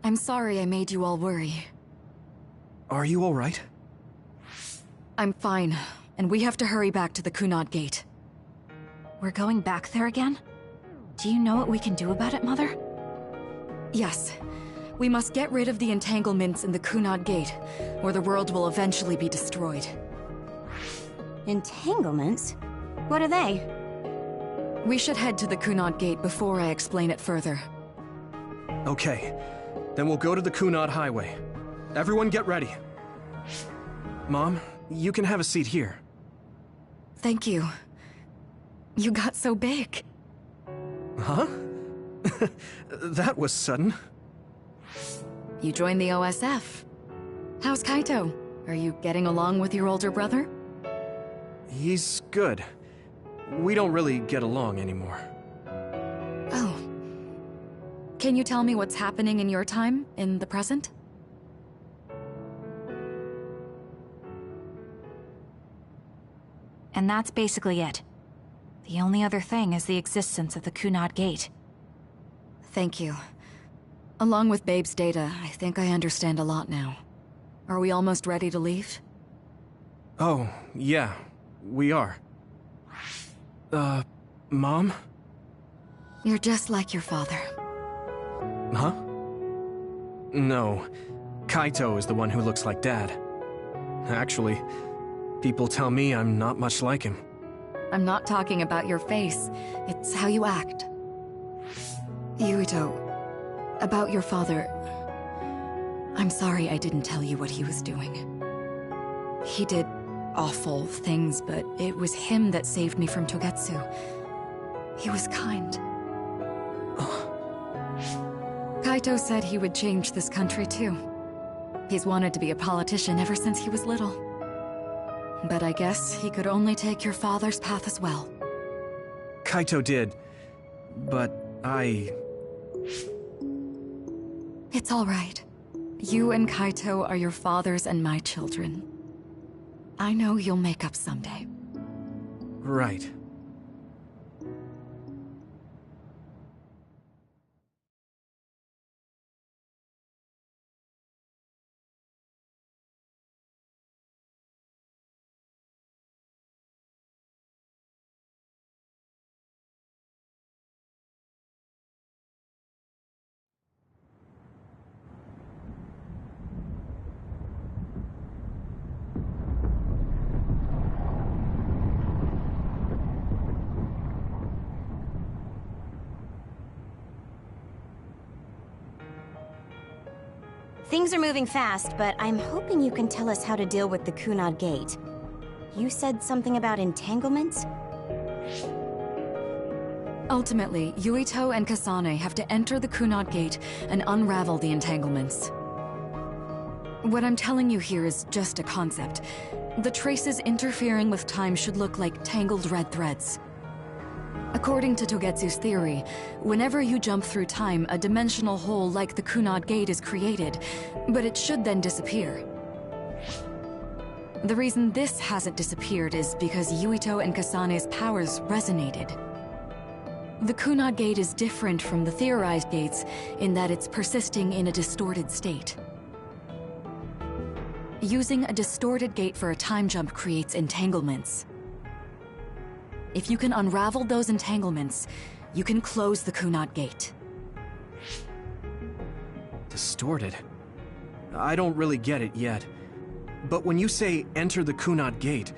I'm sorry I made you all worry. Are you alright? I'm fine, and we have to hurry back to the Kunad Gate. We're going back there again? Do you know what we can do about it, Mother? Yes. We must get rid of the entanglements in the Kunad Gate, or the world will eventually be destroyed. Entanglements? What are they? We should head to the Kunad Gate before I explain it further. Okay. Then we'll go to the Kunad Highway. Everyone get ready. Mom, you can have a seat here. Thank you. You got so big. Huh? That was sudden. You joined the OSF. How's Kaito? Are you getting along with your older brother? He's good. We don't really get along anymore. Oh. Can you tell me what's happening in your time, in the present? And that's basically it. The only other thing is the existence of the Kunad Gate. Thank you. Along with Babe's data, I think I understand a lot now. Are we almost ready to leave? Oh, yeah, we are. Mom? You're just like your father. Huh? No. Kaito is the one who looks like Dad. Actually, people tell me I'm not much like him. I'm not talking about your face. It's how you act. Yuito, about your father... I'm sorry I didn't tell you what he was doing. He did awful things, but it was him that saved me from Togetsu. He was kind. Kaito said he would change this country too. He's wanted to be a politician ever since he was little. But I guess he could only take your father's path as well. Kaito did, but It's all right. You and Kaito are your father's and my children. I know you'll make up someday. Right. Things are moving fast, but I'm hoping you can tell us how to deal with the Kunad Gate. You said something about entanglements? Ultimately, Yuito and Kasane have to enter the Kunad Gate and unravel the entanglements. What I'm telling you here is just a concept. The traces interfering with time should look like tangled red threads. According to Togetsu's theory, whenever you jump through time, a dimensional hole like the Kunad Gate is created, but it should then disappear. The reason this hasn't disappeared is because Yuito and Kasane's powers resonated. The Kunad Gate is different from the theorized gates in that it's persisting in a distorted state. Using a distorted gate for a time jump creates entanglements. If you can unravel those entanglements, you can close the Kunad Gate. Distorted? I don't really get it yet. But when you say enter the Kunad Gate,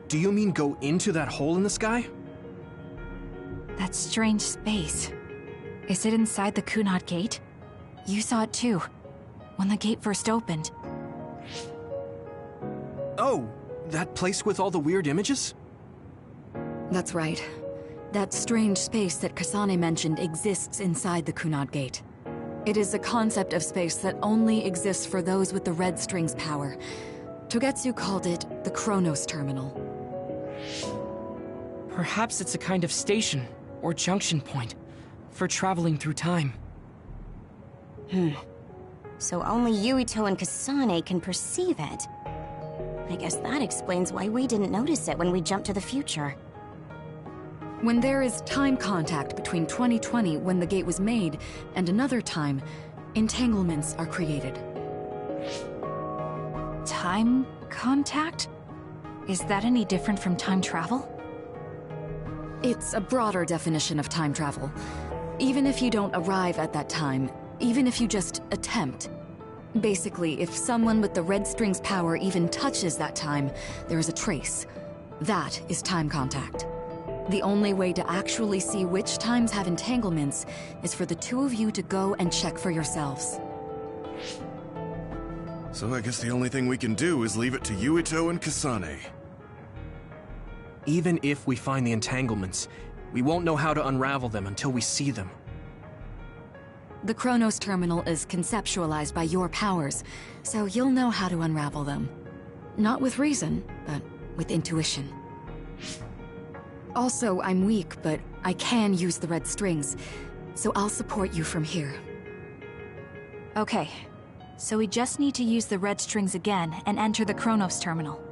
do you mean go into that hole in the sky? That strange space. Is it inside the Kunad Gate? You saw it too, when the gate first opened. Oh, that place with all the weird images? That's right. That strange space that Kasane mentioned exists inside the Kunad Gate. It is a concept of space that only exists for those with the red string's power. Togetsu called it the Chronos Terminal. Perhaps it's a kind of station, or junction point, for traveling through time. So only Yuito and Kasane can perceive it. I guess that explains why we didn't notice it when we jumped to the future. When there is time contact between 2020, when the gate was made, and another time, entanglements are created. Time contact? Is that any different from time travel? It's a broader definition of time travel. Even if you don't arrive at that time, even if you just attempt. Basically, if someone with the red string's power even touches that time, there is a trace. That is time contact. The only way to actually see which times have entanglements is for the two of you to go and check for yourselves. So I guess the only thing we can do is leave it to Yuito and Kasane. Even if we find the entanglements, we won't know how to unravel them until we see them. The Chronos Terminal is conceptualized by your powers, so you'll know how to unravel them. Not with reason, but with intuition. Also, I'm weak, but I can use the red strings, so I'll support you from here. Okay, so we just need to use the red strings again and enter the Chronos Terminal.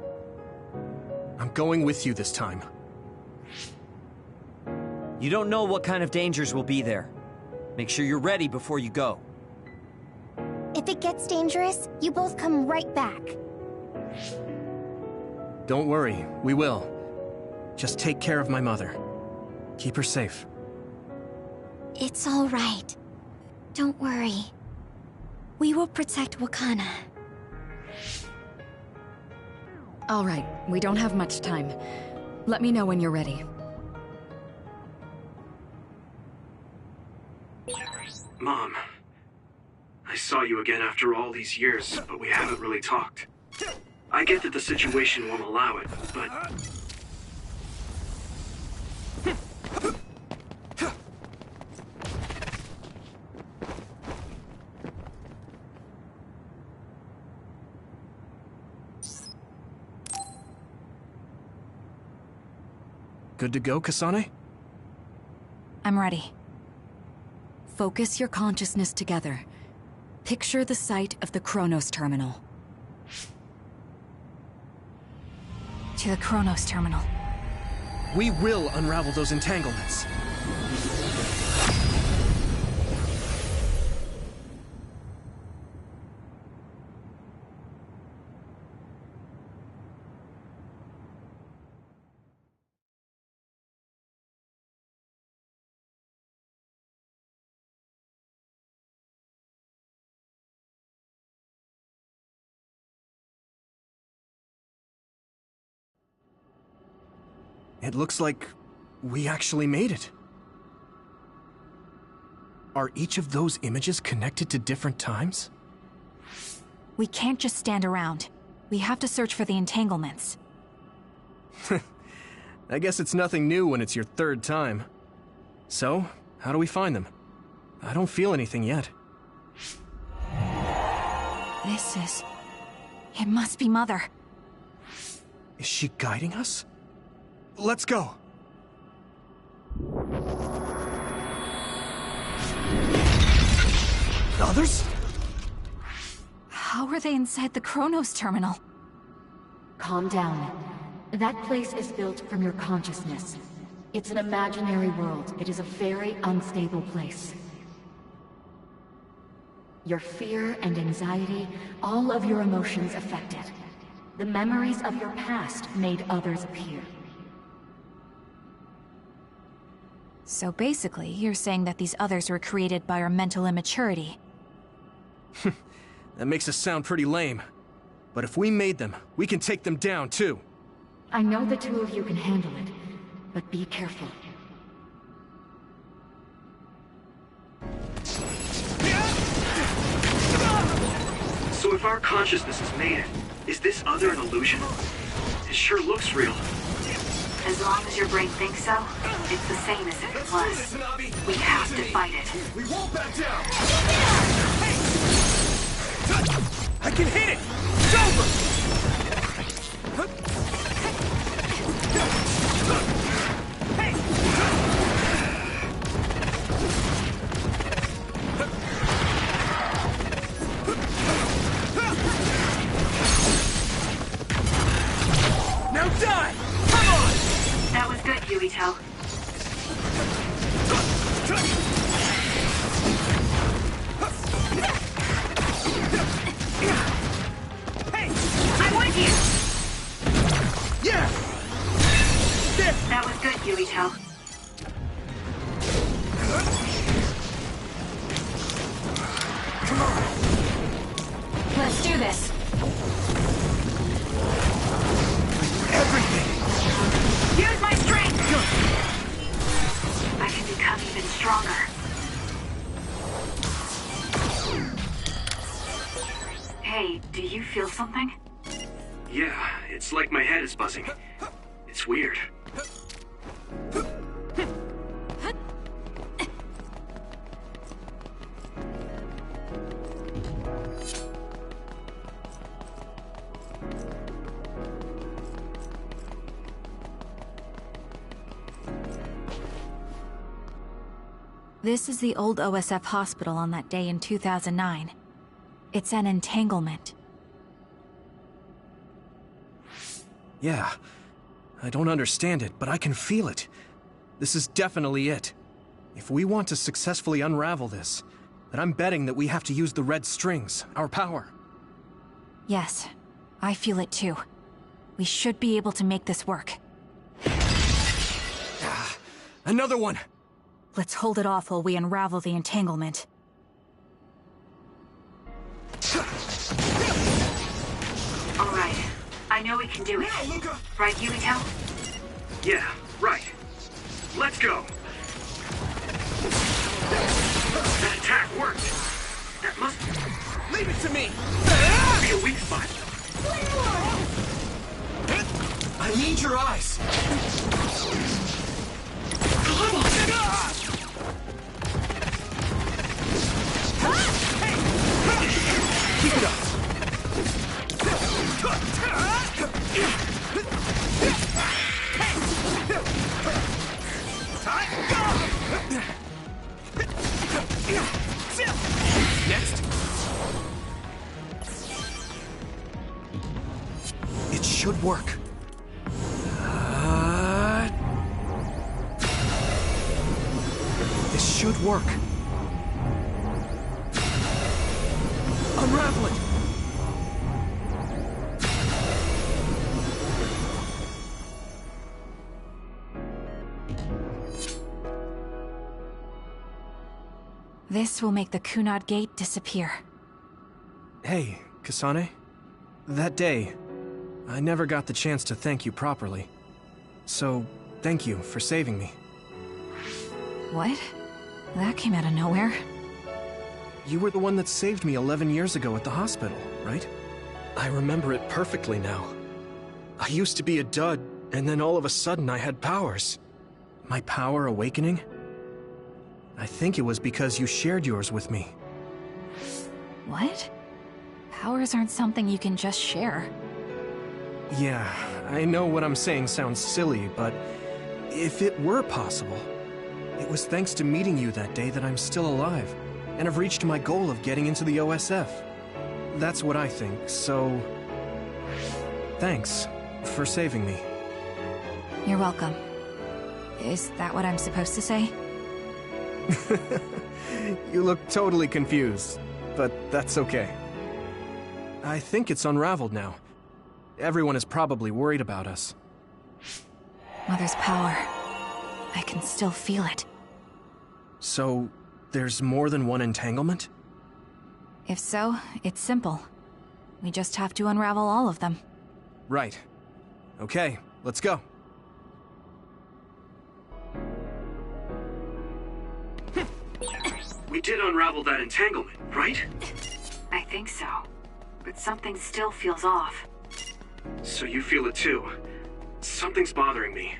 I'm going with you this time. You don't know what kind of dangers will be there. Make sure you're ready before you go. If it gets dangerous, you both come right back. Don't worry, we will. Just take care of my mother. Keep her safe. It's all right. Don't worry. We will protect Wakana. All right, we don't have much time. Let me know when you're ready. Mom, I saw you again after all these years, but we haven't really talked. I get that the situation won't allow it, but... Good to go, Kasane? I'm ready. Focus your consciousness together. Picture the site of the Chronos Terminal. To the Chronos Terminal. We will unravel those entanglements. It looks like we actually made it. Are each of those images connected to different times? We can't just stand around. We have to search for the entanglements. I guess it's nothing new when it's your third time. So, how do we find them? I don't feel anything yet. This is... It must be Mother. Is she guiding us? Let's go! Others? How are they inside the Chronos Terminal? Calm down. That place is built from your consciousness. It's an imaginary world. It is a very unstable place. Your fear and anxiety, all of your emotions affected. The memories of your past made others appear. So basically, you're saying that these others were created by our mental immaturity. That makes us sound pretty lame. But if we made them, we can take them down, too. I know the two of you can handle it, but be careful. So if our consciousness has made it, is this other an illusion? It sure looks real. As long as your brain thinks so, it's the same as if it was. We have to fight it. We won't back down! I can hit it! It's over! Now die! Come on! That was good, Yuito. Hey, do you feel something? Yeah, it's like my head is buzzing. It's weird. This is the old OSF hospital on that day in 2009. It's an entanglement. Yeah. I don't understand it, but I can feel it. This is definitely it. If we want to successfully unravel this, then I'm betting that we have to use the red strings, our power. Yes, I feel it too. We should be able to make this work. Another one! Let's hold it off while we unravel the entanglement. All right. I know we can do it. Right, Yuito? Yeah, right. Let's go! That attack worked! That must... Leave it to me! Be a weak spot. I need your eyes! Keep it up! Next. It should work. This should work. Unravel it! This will make the Kunad Gate disappear. Hey, Kasane. That day, I never got the chance to thank you properly. So, thank you for saving me. What? That came out of nowhere. You were the one that saved me 11 years ago at the hospital, right? I remember it perfectly now. I used to be a dud, and then all of a sudden I had powers. My power awakening? I think it was because you shared yours with me. What? Powers aren't something you can just share. Yeah, I know what I'm saying sounds silly, but if it were possible, it was thanks to meeting you that day that I'm still alive, and have reached my goal of getting into the OSF. That's what I think, so... thanks for saving me. You're welcome. Is that what I'm supposed to say? You look totally confused, but that's okay. I think it's unraveled now. Everyone is probably worried about us. Mother's power. I can still feel it. So, there's more than one entanglement? If so, it's simple. We just have to unravel all of them. Right. Okay, let's go. We did unravel that entanglement, right? I think so. But something still feels off. So you feel it too. Something's bothering me.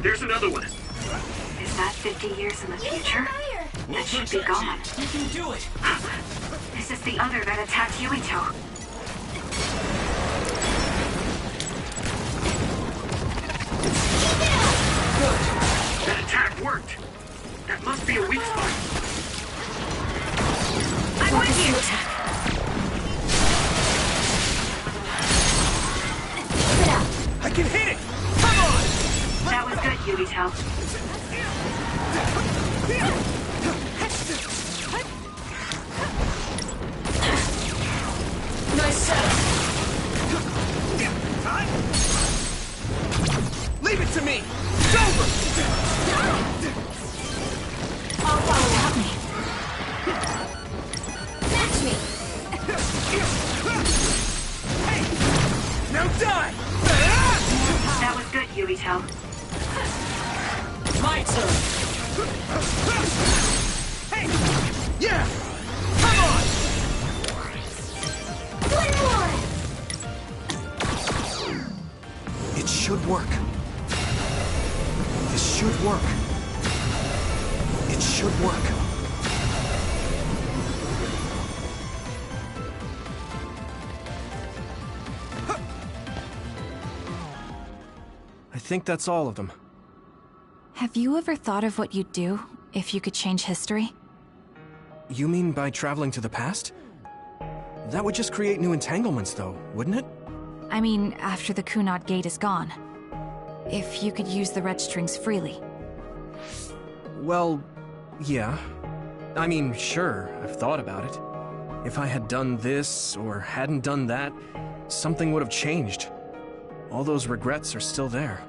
There's another one. Is that 50 years in the future? That should be gone. You can do it! This is the other that attacked Yuito. Good. That attack worked. That must be a weak spot. I'm with you! I can hit it! Come on! That was good, Yuito. Nice setup! Leave it to me! It's over! I'll follow me. Catch me! Hey! Now die! That was good, Yuito. My turn! Hey! Yeah! Come on! One more! It should work. This should work. It should work. I think that's all of them. Have you ever thought of what you'd do if you could change history? You mean by traveling to the past? That would just create new entanglements, though, wouldn't it? I mean, after the Kunad Gate is gone. If you could use the red strings freely. Well, yeah. I mean, sure, I've thought about it. If I had done this, or hadn't done that, something would have changed. All those regrets are still there.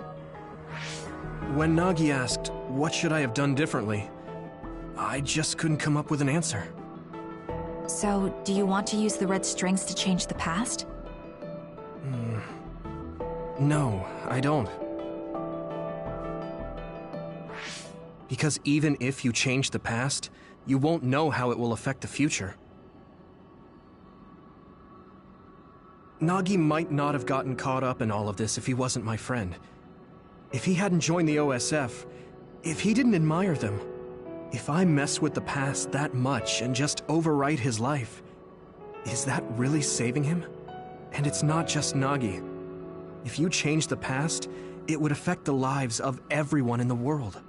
When Nagi asked, what should I have done differently, I just couldn't come up with an answer. So, do you want to use the red strings to change the past? No, I don't. Because even if you change the past, you won't know how it will affect the future. Nagi might not have gotten caught up in all of this if he wasn't my friend. If he hadn't joined the OSF, if he didn't admire them, if I mess with the past that much and just overwrite his life, is that really saving him? And it's not just Nagi. If you change the past, it would affect the lives of everyone in the world.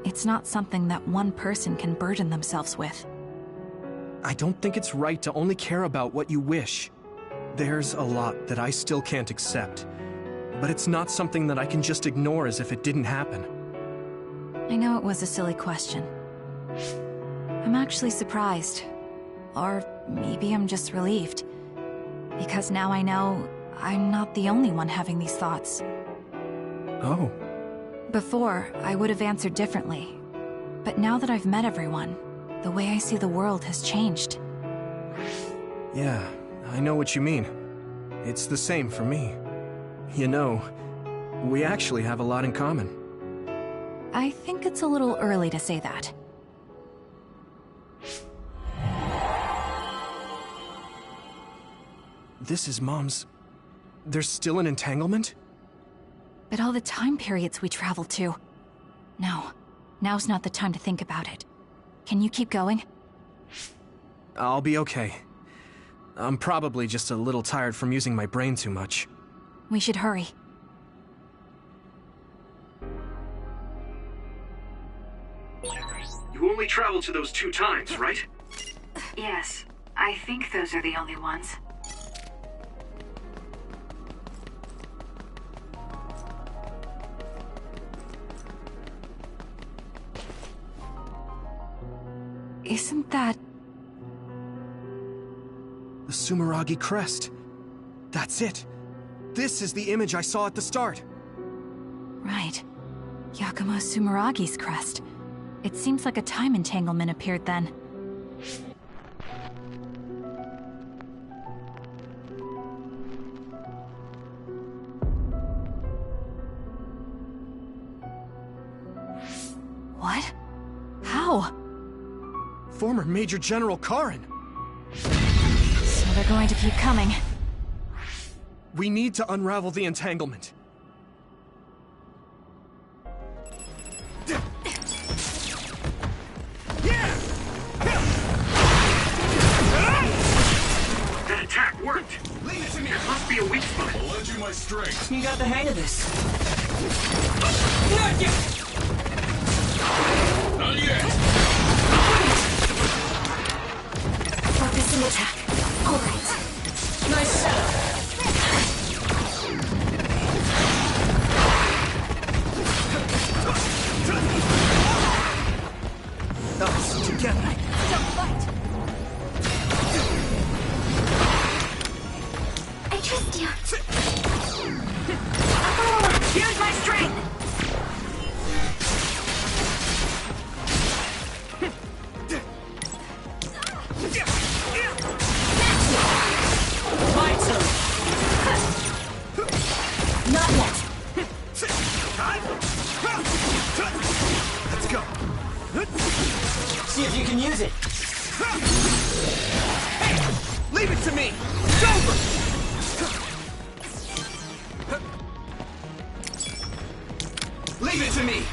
It's not something that one person can burden themselves with. I don't think it's right to only care about what you wish. There's a lot that I still can't accept, but it's not something that I can just ignore as if it didn't happen. I know it was a silly question. I'm actually surprised. Or maybe I'm just relieved. Because now I know I'm not the only one having these thoughts. Oh. Before, I would have answered differently. But now that I've met everyone, the way I see the world has changed. Yeah, I know what you mean. It's the same for me. You know, we actually have a lot in common. I think it's a little early to say that. This is Mom's... There's still an entanglement? But all the time periods we traveled to... No, now's not the time to think about it. Can you keep going? I'll be okay. I'm probably just a little tired from using my brain too much. We should hurry. You only traveled to those 2 times, right? Yes, I think those are the only ones. Isn't that... The Sumeragi crest. That's it. This is the image I saw at the start. Right. Yakumo Sumeragi's crest. It seems like a time entanglement appeared then. What? How? Former Major General Karin. So they're going to keep coming. We need to unravel the entanglement. That attack worked! Leave it to me! There must be a weak spot. I'll lend you my strength. You got the hang of this. Not yet! Not yet! Focus and attack. All right. Nice setup. Us together. Don't fight. I trust you. Use my strength! My turn. Not yet. Leave it to me!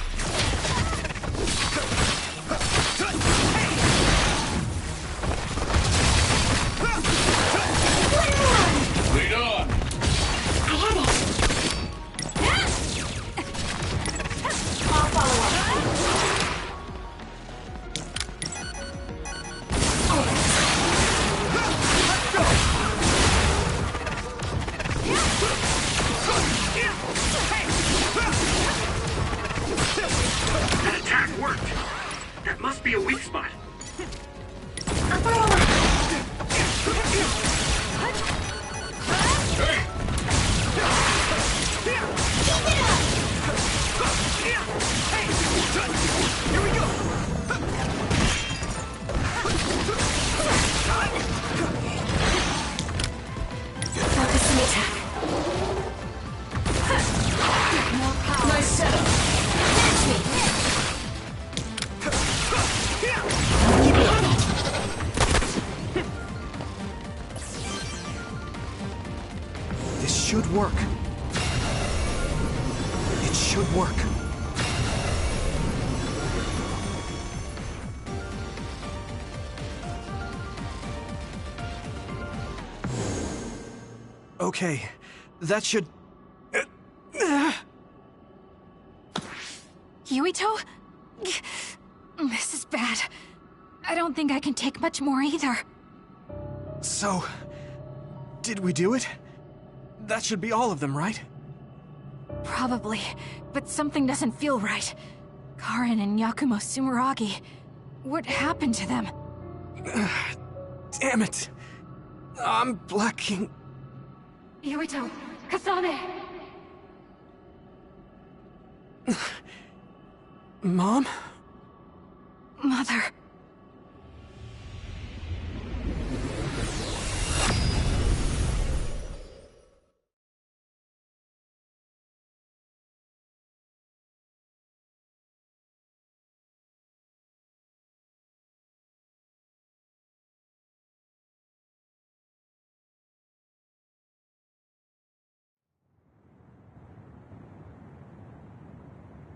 Lead on! I had it! I'll follow up. That attack worked! That must be a weak spot. Here we go! Focus the attack. Nice setup. Catch me. This should work. It should work. Okay, that should... Yuito? This is bad. I don't think I can take much more either. So, did we do it? That should be all of them, right? Probably, but something doesn't feel right. Karen and Yakumo Sumeragi. What happened to them? Damn it. I'm blacking... Yuito, Kasane. Mom? Mother.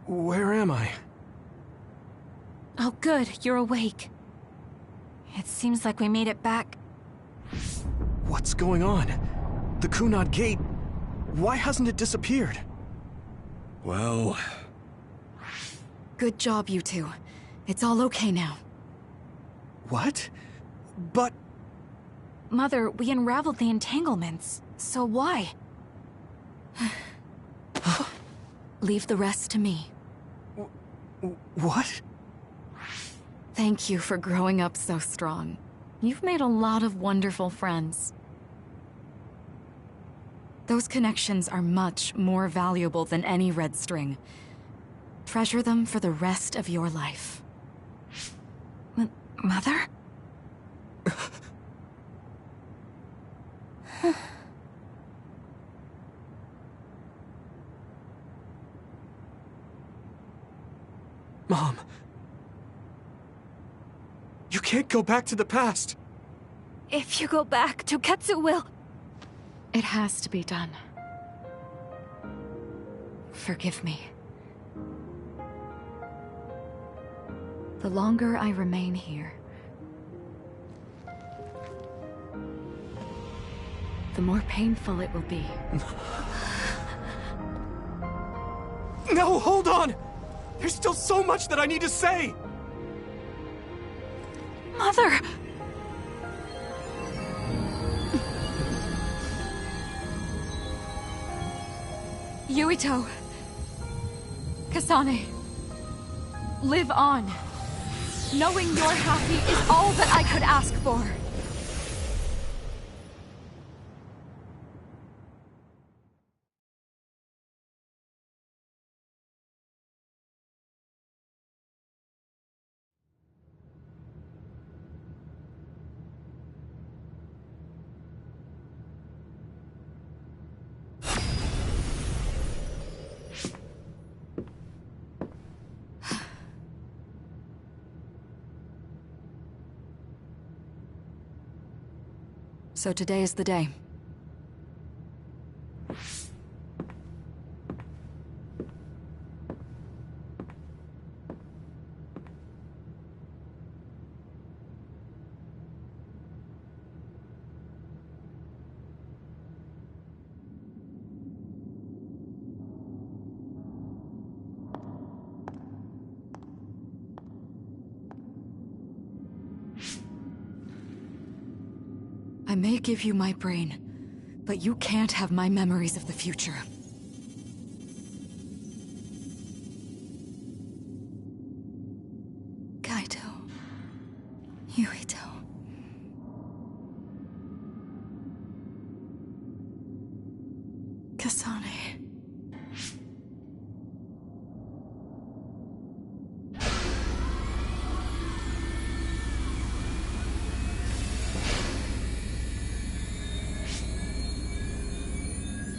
Where am I? Oh good, you're awake. It seems like we made it back. What's going on? The Kunad Gate... Why hasn't it disappeared? Well... Good job, you two. It's all okay now. What? But... Mother, we unraveled the entanglements. So why? Leave the rest to me. What? Thank you for growing up so strong. You've made a lot of wonderful friends. Those connections are much more valuable than any red string. Treasure them for the rest of your life. Mother? Mom. You can't go back to the past. If you go back, Toketsu will... It has to be done. Forgive me. The longer I remain here, the more painful it will be. No, hold on! There's still so much that I need to say! Mother! Yuito. Kasane. Live on. Knowing you're happy is all that I could ask for. So today is the day. may give you my brain, but you can't have my memories of the future. Kaito. Yuito. Kasane.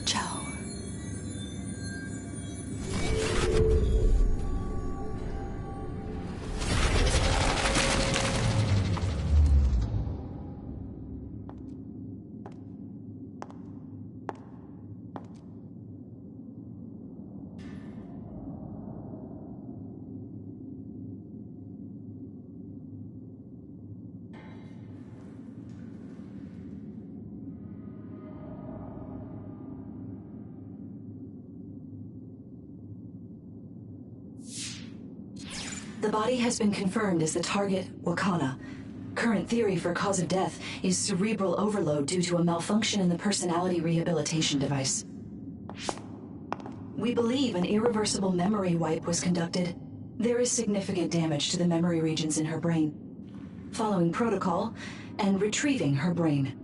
Ciao. The body has been confirmed as the target, Wakana. Current theory for cause of death is cerebral overload due to a malfunction in the personality rehabilitation device. We believe an irreversible memory wipe was conducted. There is significant damage to the memory regions in her brain. Following protocol and retrieving her brain.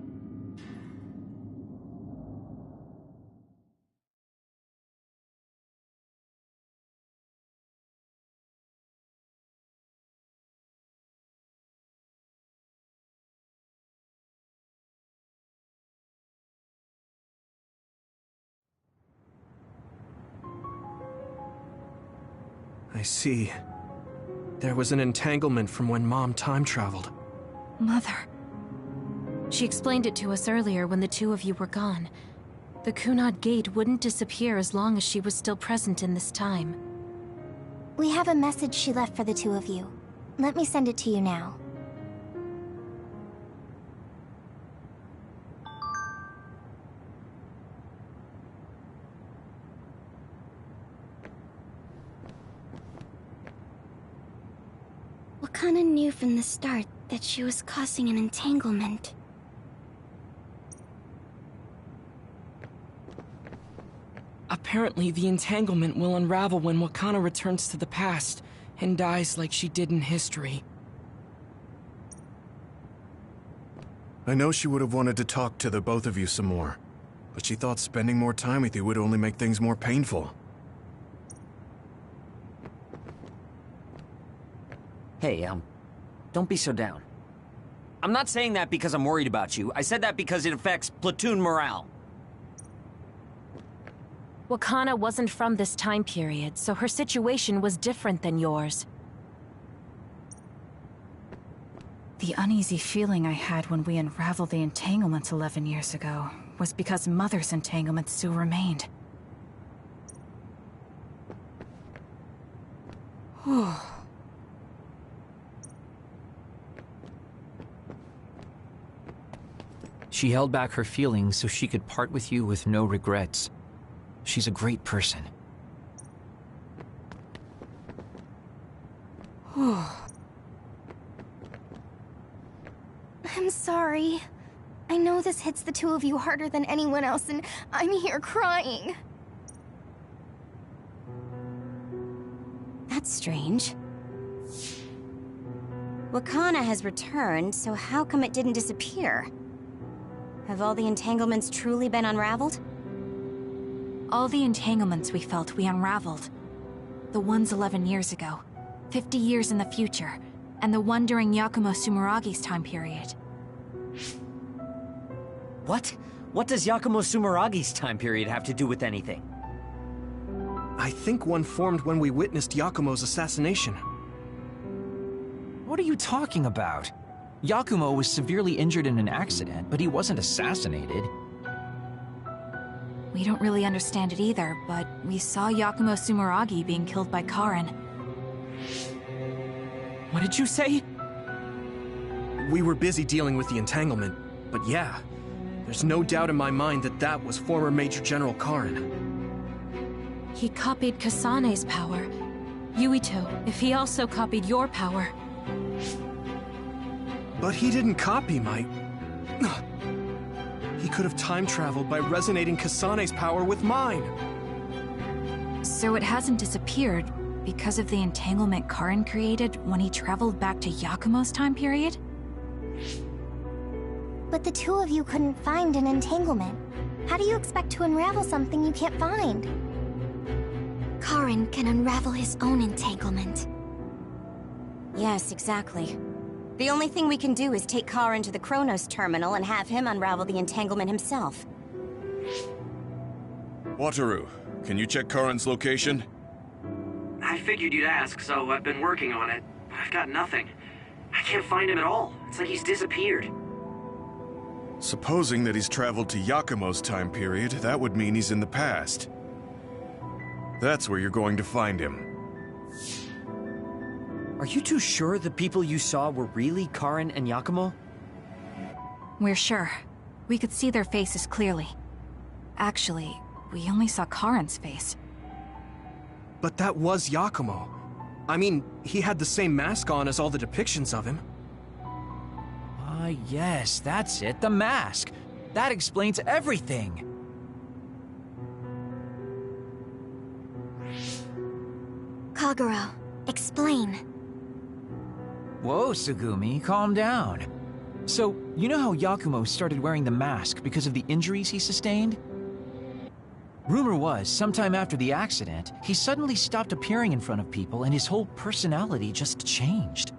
I see. There was an entanglement from when Mom time traveled. Mother. She explained it to us earlier when the two of you were gone. The Kunad Gate wouldn't disappear as long as she was still present in this time. We have a message she left for the two of you. Let me send it to you now. Wakana knew from the start that she was causing an entanglement. Apparently, the entanglement will unravel when Wakana returns to the past and dies like she did in history. I know she would have wanted to talk to the both of you some more, but she thought spending more time with you would only make things more painful. Hey, don't be so down. I'm not saying that because I'm worried about you. I said that because it affects platoon morale. Wakana wasn't from this time period, so her situation was different than yours. The uneasy feeling I had when we unraveled the entanglements 11 years ago was because Mother's entanglement still remained. Whew. She held back her feelings so she could part with you with no regrets. She's a great person. I'm sorry. I know this hits the two of you harder than anyone else, and I'm here crying. That's strange. Wakana has returned, so how come it didn't disappear? Have all the entanglements truly been unraveled? All the entanglements we felt, we unraveled. The ones 11 years ago, 50 years in the future, and the one during Yakumo Sumeragi's time period. What? What does Yakumo Sumeragi's time period have to do with anything? I think one formed when we witnessed Yakumo's assassination. What are you talking about? Yakumo was severely injured in an accident, but he wasn't assassinated. We don't really understand it either, but we saw Yakumo Sumeragi being killed by Karen. What did you say? We were busy dealing with the entanglement, but yeah, there's no doubt in my mind that that was former Major General Karen. He copied Kasane's power. Yuito, if he also copied your power. But he didn't copy my... He could have time-traveled by resonating Kasane's power with mine. So it hasn't disappeared because of the entanglement Karin created when he traveled back to Yakumo's time period? But the two of you couldn't find an entanglement. How do you expect to unravel something you can't find? Karin can unravel his own entanglement. Yes, exactly. The only thing we can do is take Karin to the Chronos terminal and have him unravel the entanglement himself. Wataru, can you check Karin's location? I figured you'd ask, so I've been working on it. But I've got nothing. I can't find him at all. It's like he's disappeared. Supposing that he's traveled to Yakumo's time period, that would mean he's in the past. That's where you're going to find him. Are you too sure the people you saw were really Karin and Yakumo? We're sure. We could see their faces clearly. Actually, we only saw Karin's face. But that was Yakumo. I mean, he had the same mask on as all the depictions of him. Ah, yes, that's it, the mask. That explains everything. Kagero, explain. Whoa, Tsugumi, calm down. So, you know how Yakumo started wearing the mask because of the injuries he sustained? Rumor was, sometime after the accident, he suddenly stopped appearing in front of people and his whole personality just changed.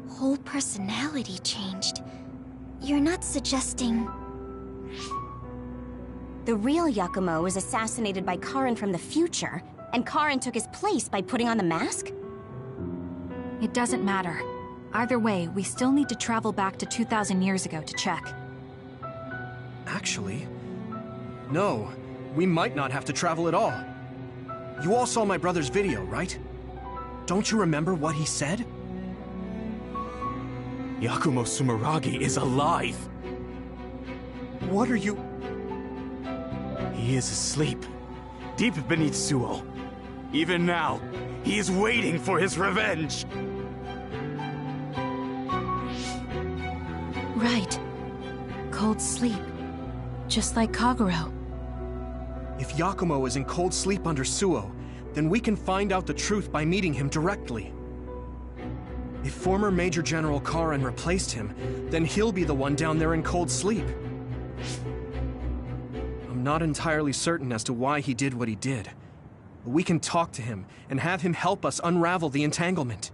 Whole personality changed? You're not suggesting... The real Yakumo was assassinated by Karin from the future, and Karin took his place by putting on the mask? It doesn't matter. Either way, we still need to travel back to 2,000 years ago to check. Actually, no. We might not have to travel at all. You all saw my brother's video, right? Don't you remember what he said? Yakumo Sumeragi is alive! What are you... He is asleep, deep beneath Suo. Even now, he is waiting for his revenge! Right. Cold sleep. Just like Kagero. If Yakumo is in cold sleep under Suo, then we can find out the truth by meeting him directly. If former Major General Karin replaced him, then he'll be the one down there in cold sleep. I'm not entirely certain as to why he did what he did. But we can talk to him and have him help us unravel the entanglement.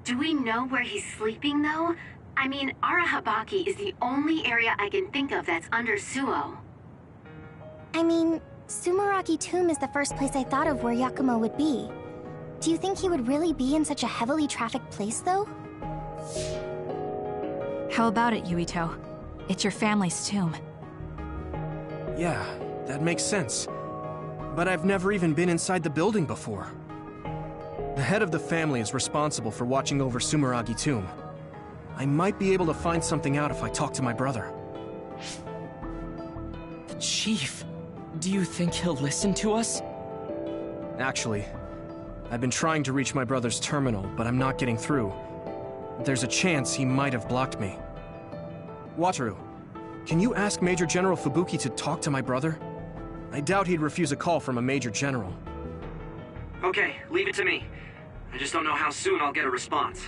Do we know where he's sleeping, though? I mean, Arahabaki is the only area I can think of that's under Suo. I mean, Sumeragi Tomb is the first place I thought of where Yakumo would be. Do you think he would really be in such a heavily trafficked place, though? How about it, Yuito? It's your family's tomb. Yeah, that makes sense. But I've never even been inside the building before. The head of the family is responsible for watching over Sumeragi Tomb. I might be able to find something out if I talk to my brother. The Chief. Do you think he'll listen to us? Actually, I've been trying to reach my brother's terminal, but I'm not getting through. There's a chance he might have blocked me. Wataru, can you ask Major General Fubuki to talk to my brother? I doubt he'd refuse a call from a Major General. Okay, leave it to me. I just don't know how soon I'll get a response.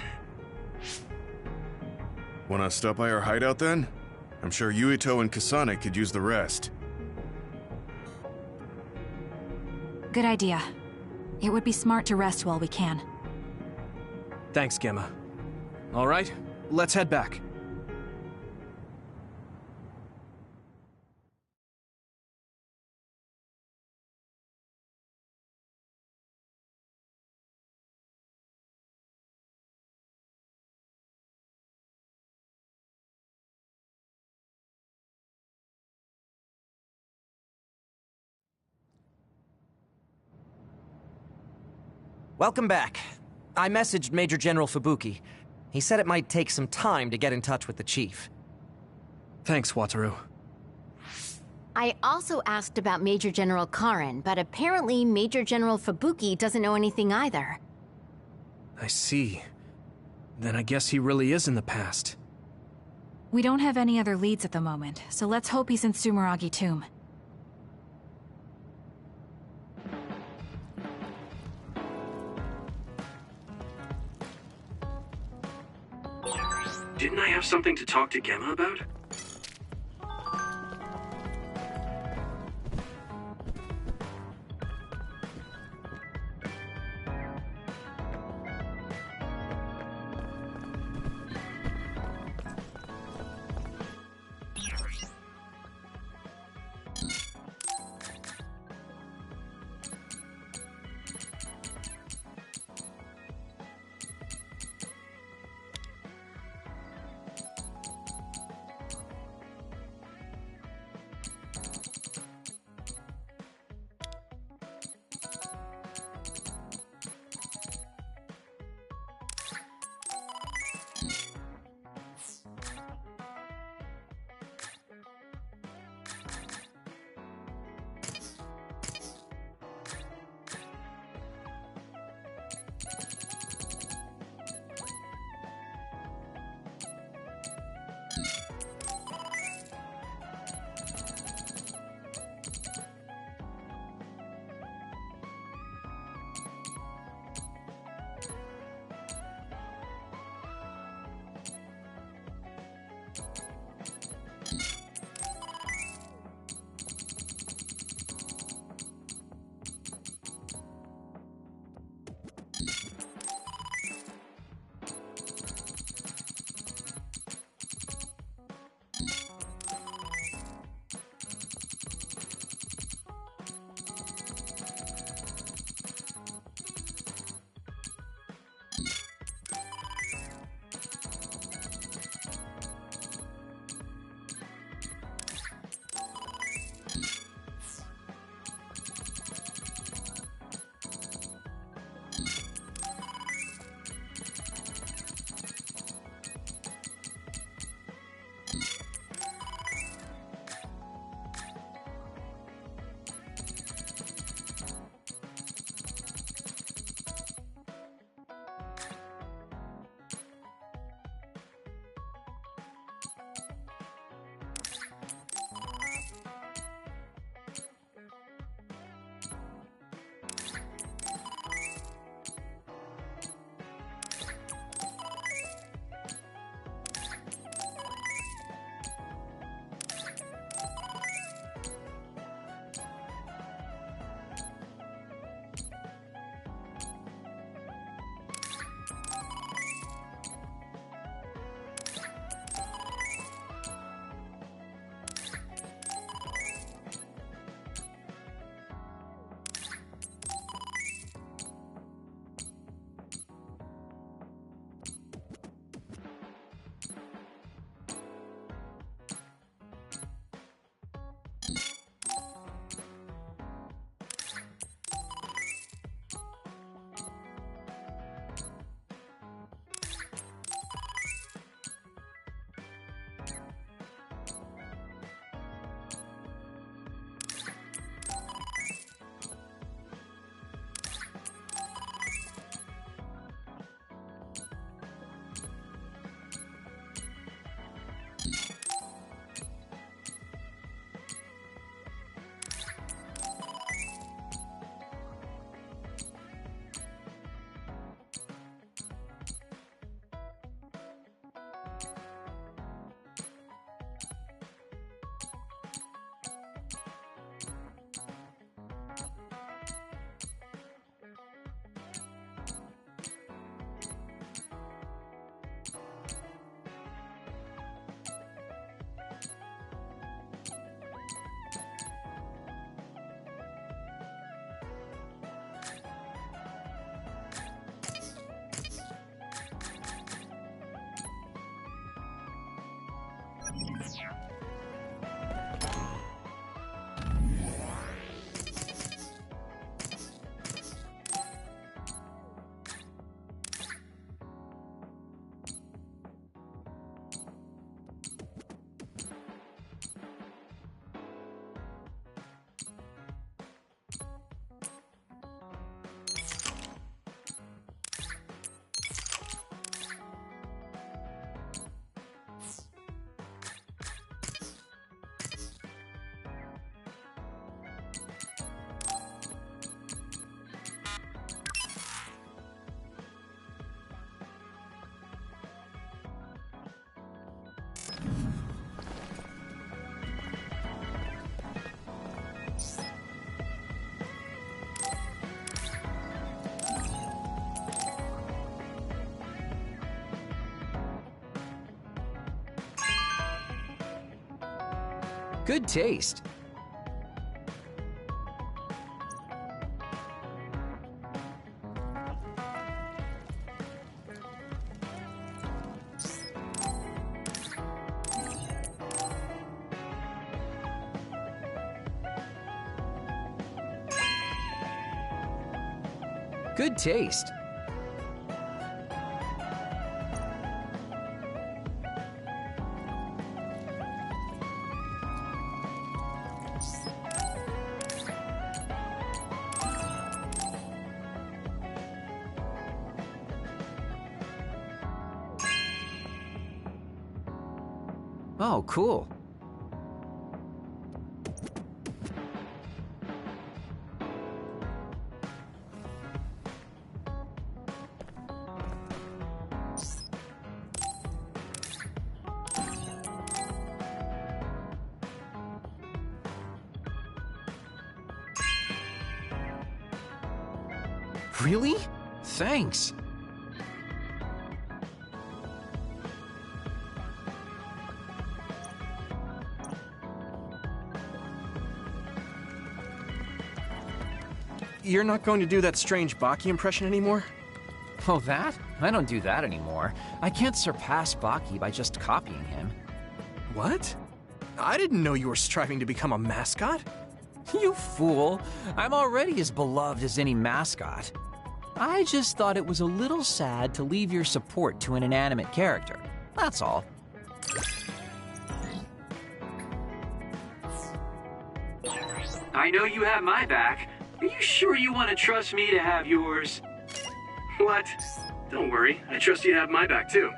Wanna stop by our hideout then? I'm sure Yuito and Kasane could use the rest. Good idea. It would be smart to rest while we can. Thanks, Gemma. All right, let's head back. Welcome back. I messaged Major General Fubuki. He said it might take some time to get in touch with the Chief. Thanks, Wataru. I also asked about Major General Karin, but apparently Major General Fubuki doesn't know anything either. I see. Then I guess he really is in the past. We don't have any other leads at the moment, so let's hope he's in Sumeragi Tomb. Didn't I have something to talk to Gemma about? Good taste. Good taste. Oh, cool. Really? Thanks. You're not going to do that strange Baki impression anymore? Oh, that? I don't do that anymore. I can't surpass Baki by just copying him. What? I didn't know you were striving to become a mascot. You fool! I'm already as beloved as any mascot. I just thought it was a little sad to leave your support to an inanimate character. That's all. I know you have my back. Are you sure you want to trust me to have yours? What? Don't worry, I trust you to have my back too.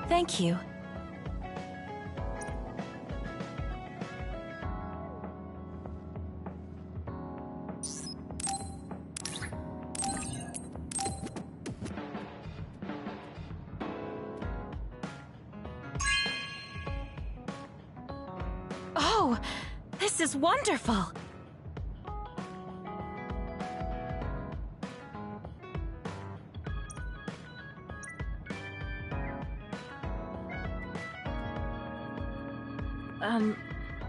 Thank you. Oh, this is wonderful.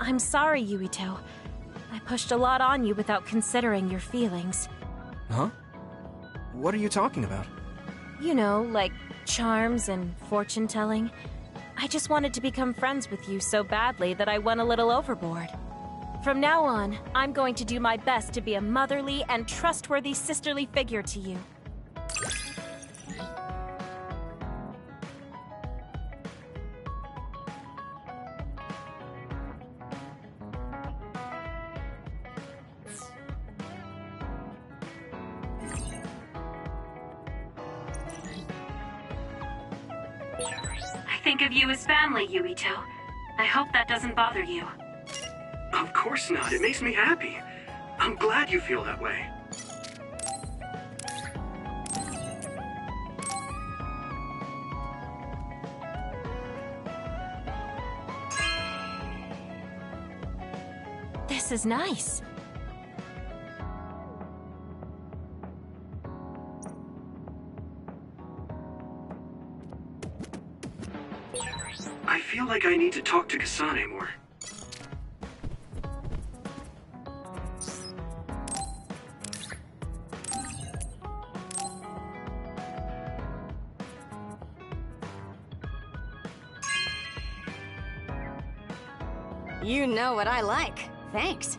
I'm sorry, Yuito. I pushed a lot on you without considering your feelings. Huh? What are you talking about? You know, like charms and fortune-telling. I just wanted to become friends with you so badly that I went a little overboard. From now on, I'm going to do my best to be a motherly and trustworthy sisterly figure to you. I think of you as family, Yuito. I hope that doesn't bother you. Of course not. It makes me happy. I'm glad you feel that way. This is nice. I feel like I need to talk to Kasane more. You know what I like. Thanks.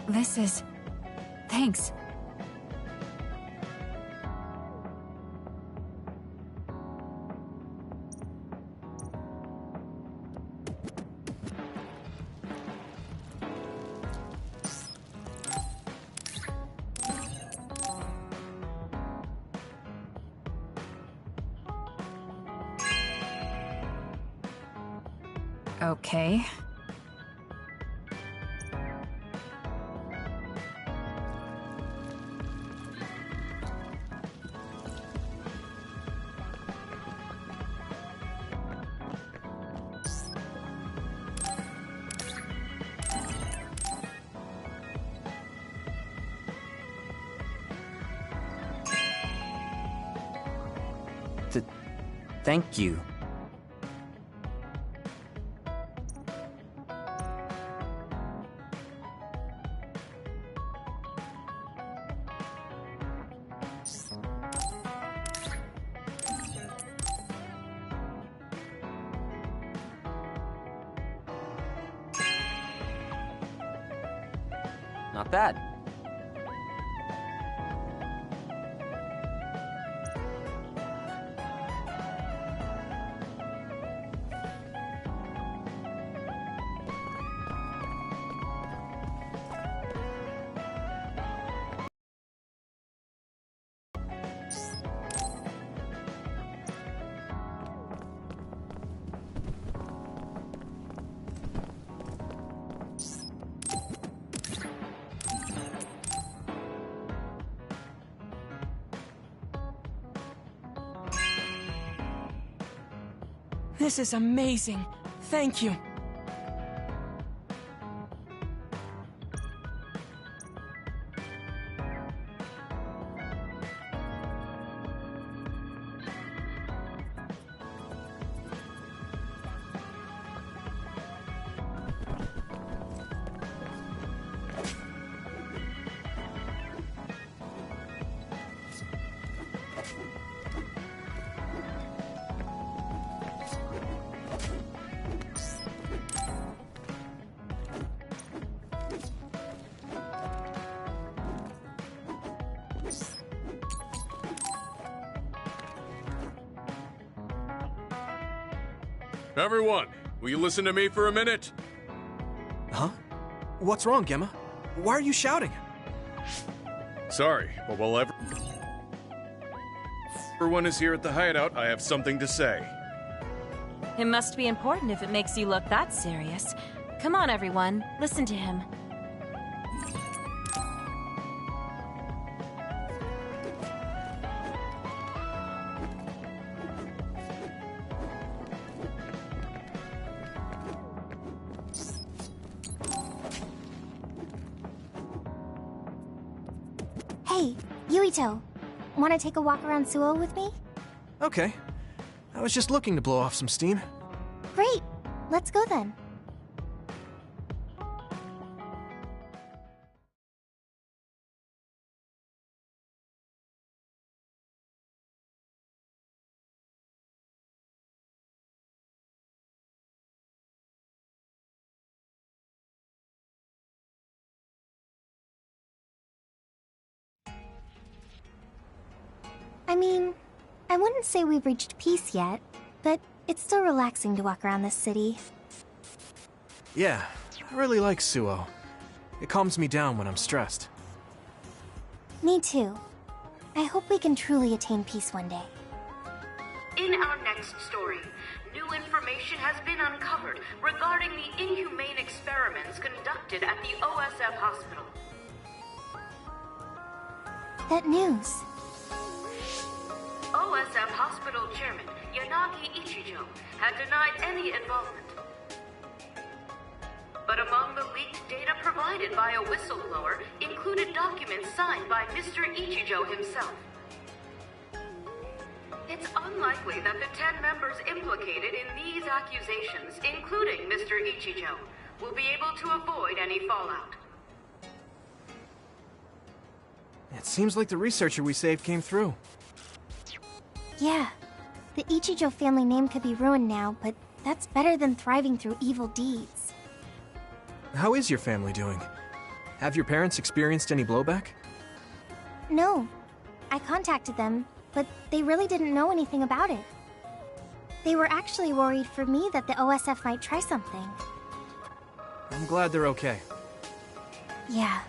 This is... Thanks. Okay. Thank you. Not bad. This is amazing. Thank you. Everyone, will you listen to me for a minute? Huh? What's wrong, Gemma? Why are you shouting? Sorry, but while everyone is here at the hideout, I have something to say. It must be important if it makes you look that serious. Come on, everyone. Listen to him. Hey, Yuito. Want to take a walk around Suo with me? Okay. I was just looking to blow off some steam. Great. Let's go then. I mean, I wouldn't say we've reached peace yet, but it's still relaxing to walk around this city. Yeah, I really like Suo. It calms me down when I'm stressed. Me too. I hope we can truly attain peace one day. In our next story, new information has been uncovered regarding the inhumane experiments conducted at the OSF hospital. That news. OSF Hospital Chairman Yanagi Ichijo had denied any involvement. But among the leaked data provided by a whistleblower included documents signed by Mr. Ichijo himself. It's unlikely that the 10 members implicated in these accusations, including Mr. Ichijo, will be able to avoid any fallout. It seems like the researcher we saved came through. Yeah. The Ichijo family name could be ruined now, but that's better than thriving through evil deeds. How is your family doing? Have your parents experienced any blowback? No. I contacted them, but they really didn't know anything about it. They were actually worried for me that the OSF might try something. I'm glad they're okay. Yeah.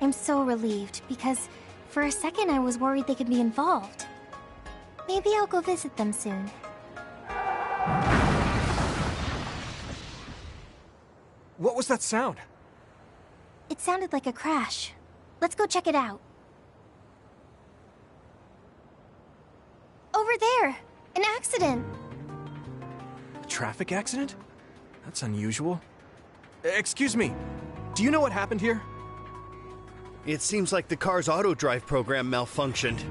I'm so relieved, because for a second I was worried they could be involved. Maybe I'll go visit them soon. What was that sound? It sounded like a crash. Let's go check it out. Over there! An accident! A traffic accident? That's unusual. Excuse me, do you know what happened here? It seems like the car's auto-drive program malfunctioned.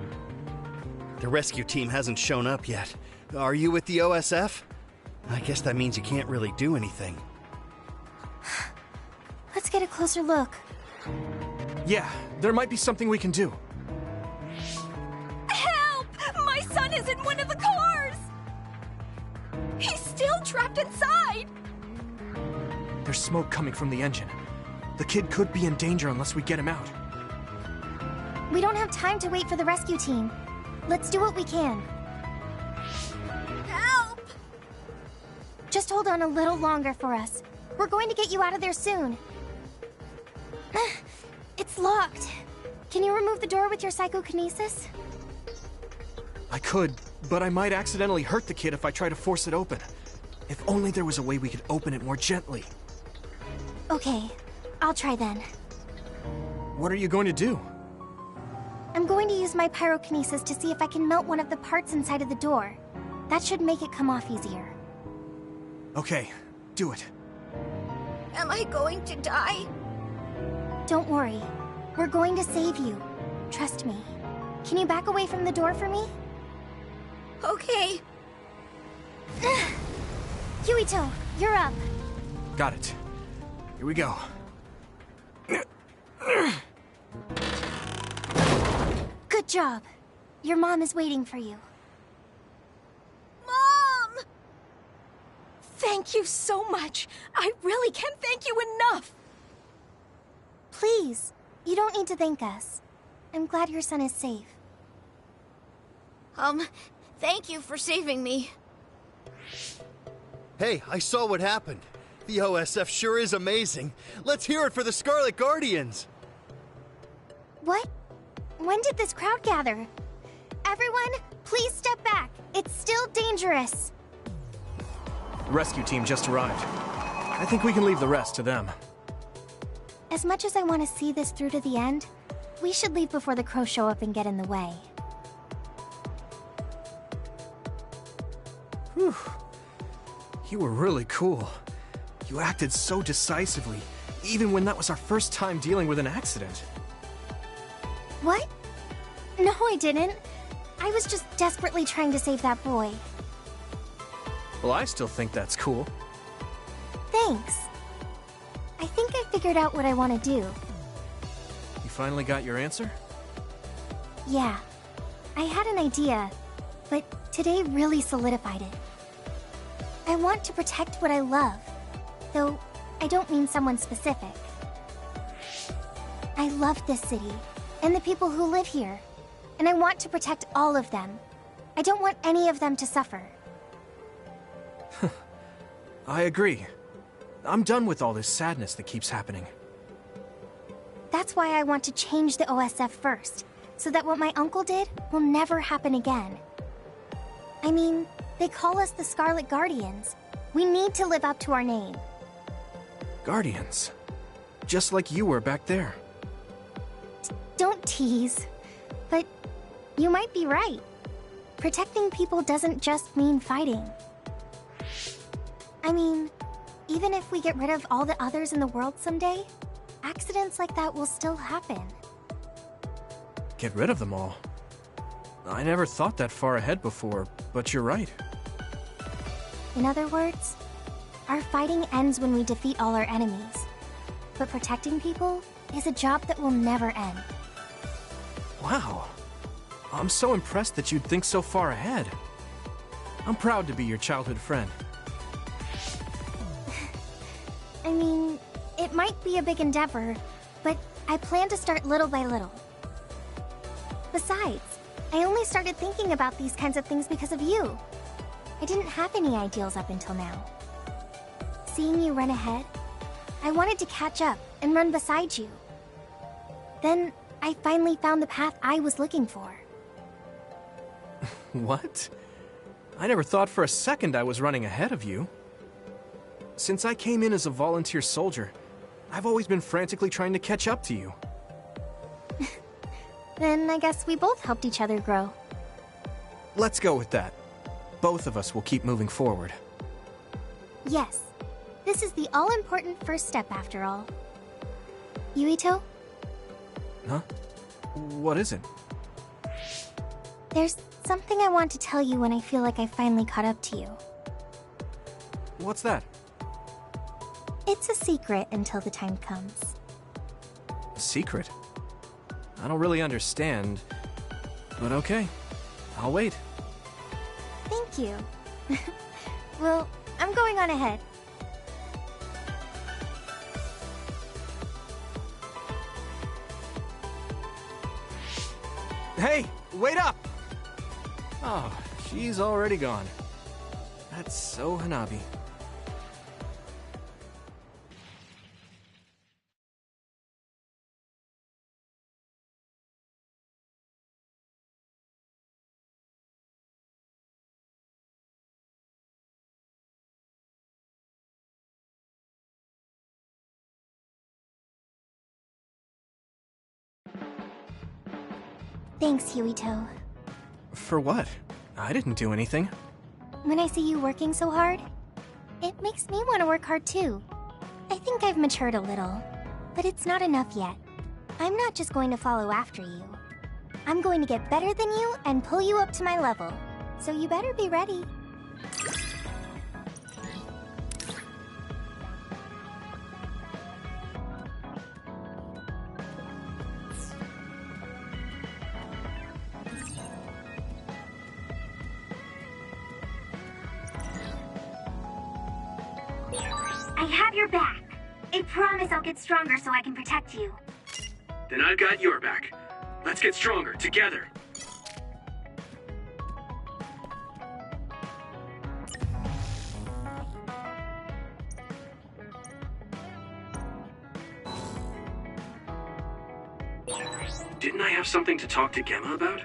The rescue team hasn't shown up yet. Are you with the OSF? I guess that means you can't really do anything. Let's get a closer look. Yeah, there might be something we can do. Help! My son is in one of the cars! He's still trapped inside! There's smoke coming from the engine. The kid could be in danger unless we get him out. We don't have time to wait for the rescue team. Let's do what we can. Help! Just hold on a little longer for us. We're going to get you out of there soon. It's locked. Can you remove the door with your psychokinesis? I could, but I might accidentally hurt the kid if I try to force it open. If only there was a way we could open it more gently. Okay, I'll try then. What are you going to do? I'm going to use my pyrokinesis to see if I can melt one of the parts inside of the door. That should make it come off easier. Okay, do it. Am I going to die? Don't worry. We're going to save you. Trust me. Can you back away from the door for me? Okay. Yuito, you're up. Got it. Here we go. Good job. Your mom is waiting for you. Mom! Thank you so much. I really can't thank you enough. Please, you don't need to thank us. I'm glad your son is safe. Thank you for saving me. Hey, I saw what happened. The OSF sure is amazing. Let's hear it for the Scarlet Guardians. What? When did this crowd gather? Everyone, please step back. It's still dangerous. The rescue team just arrived. I think we can leave the rest to them. As much as I want to see this through to the end, we should leave before the crows show up and get in the way. Whew. You were really cool. You acted so decisively, even when that was our first time dealing with an accident. What? No, I didn't. I was just desperately trying to save that boy. Well, I still think that's cool. Thanks. I think I figured out what I want to do. You finally got your answer? Yeah. I had an idea, but today really solidified it. I want to protect what I love, though I don't mean someone specific. I love this city, and the people who live here, and I want to protect all of them. I don't want any of them to suffer. I agree. I'm done with all this sadness that keeps happening. That's why I want to change the OSF first, so that what my uncle did will never happen again. I mean, they call us the Scarlet Guardians. We need to live up to our name. Guardians? Just like you were back there. Don't tease. But you might be right. Protecting people doesn't just mean fighting. I mean, even if we get rid of all the others in the world someday, accidents like that will still happen. Get rid of them all? I never thought that far ahead before, but you're right. In other words, our fighting ends when we defeat all our enemies. But protecting people is a job that will never end. Wow. I'm so impressed that you'd think so far ahead. I'm proud to be your childhood friend. I mean, it might be a big endeavor, but I plan to start little by little. Besides, I only started thinking about these kinds of things because of you. I didn't have any ideals up until now. Seeing you run ahead, I wanted to catch up and run beside you. Then, I finally found the path I was looking for. What? I never thought for a second I was running ahead of you. Since I came in as a volunteer soldier, I've always been frantically trying to catch up to you. Then I guess we both helped each other grow. Let's go with that. Both of us will keep moving forward. Yes. This is the all-important first step after all. Yuito? Huh? What is it? There's something I want to tell you when I feel like I finally caught up to you. What's that? It's a secret until the time comes. A secret? I don't really understand, but okay. I'll wait. Thank you. Well, I'm going on ahead. Hey, wait up! Oh, she's already gone. That's so Hanabi. Thanks, Yuito. For what? I didn't do anything. When I see you working so hard, it makes me want to work hard too. I think I've matured a little, but it's not enough yet. I'm not just going to follow after you. I'm going to get better than you and pull you up to my level. So you better be ready. I have your back. I promise I'll get stronger so I can protect you. Then I've got your back. Let's get stronger together. Didn't I have something to talk to Gemma about?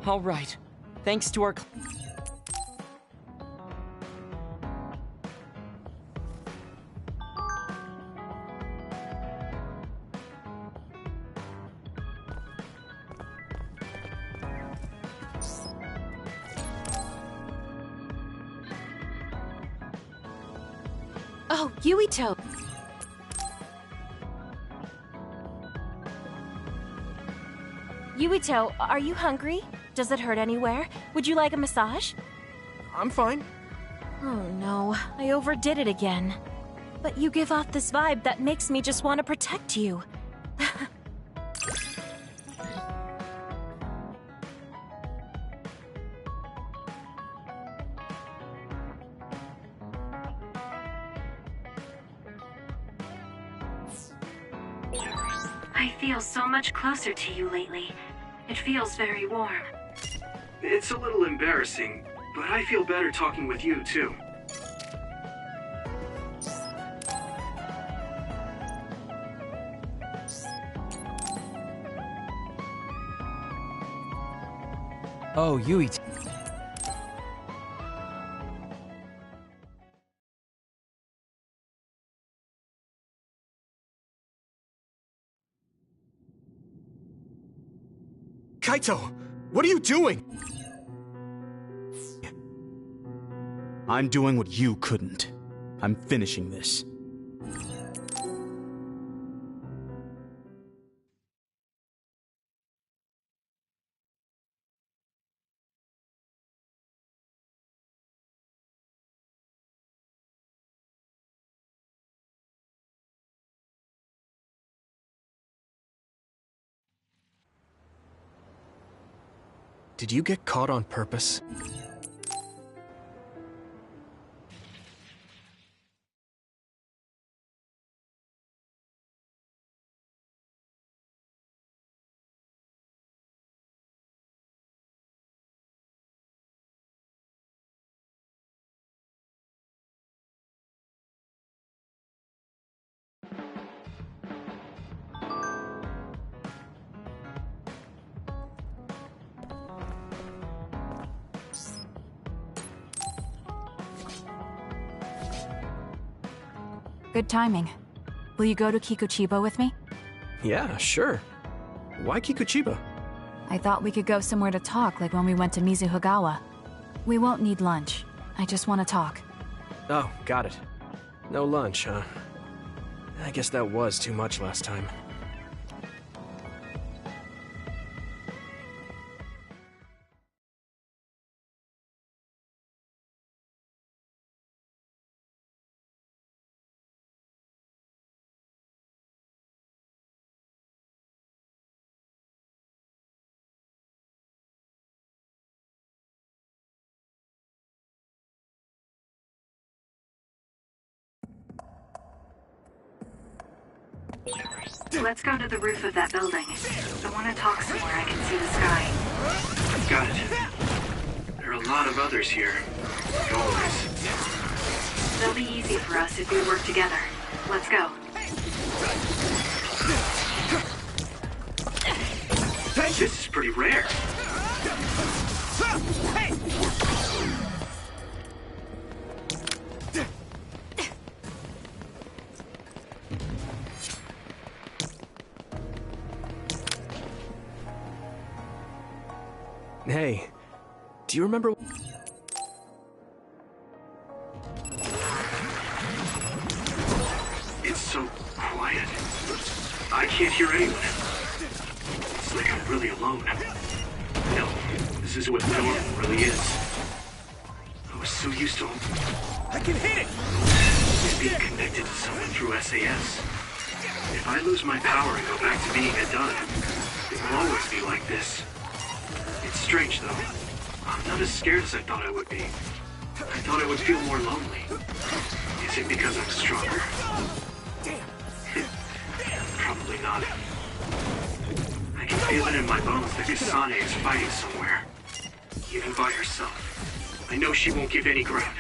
All right. Thanks to our... Oh, Yuito! Yuito, are you hungry? Does it hurt anywhere? Would you like a massage? I'm fine. Oh no, I overdid it again. But you give off this vibe that makes me just want to protect you. I feel so much closer to you lately. It feels very warm. It's a little embarrassing, but I feel better talking with you, too. Oh, Yui. Kaito! What are you doing? I'm doing what you couldn't. I'm finishing this. Did you get caught on purpose? Good timing. Will you go to Kikuchiba with me? Yeah, sure. Why Kikuchiba? I thought we could go somewhere to talk, like when we went to Mizuhagawa. We won't need lunch. I just want to talk. Oh, got it. No lunch, huh? I guess that was too much last time. Let's go to the roof of that building. I want to talk somewhere I can see the sky. Got it. There are a lot of others here. Like always. They'll be easy for us if we work together. Let's go. This is pretty rare. Hey, do you remember? It's so quiet. I can't hear anyone. It's like I'm really alone. No, this is what normal really is. I was so used to I can hit it! being connected to someone through SAS. If I lose my power and go back to being a dud, it will always be like this. It's strange, though. I'm not as scared as I thought I would be. I thought I would feel more lonely. Is it because I'm stronger? Probably not. I can feel it in my bones that Kasane is fighting somewhere. Even by herself. I know she won't give any ground.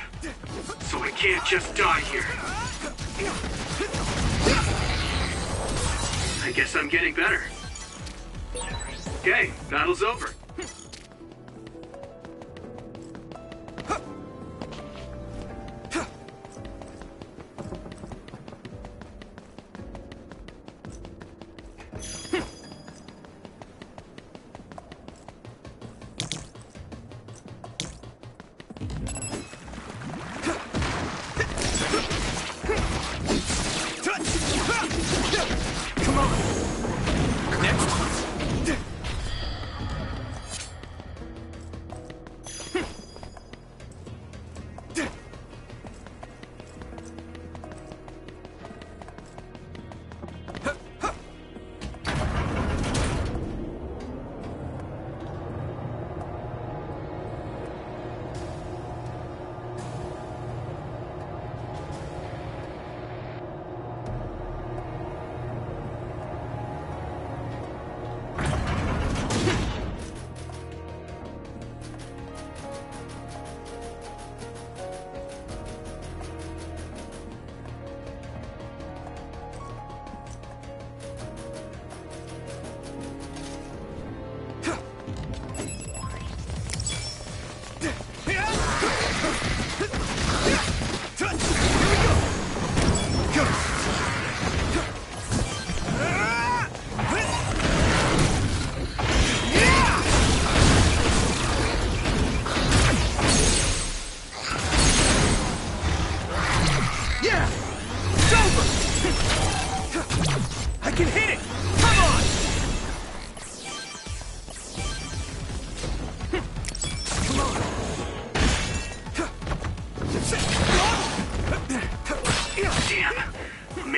So I can't just die here. I guess I'm getting better. Okay, battle's over.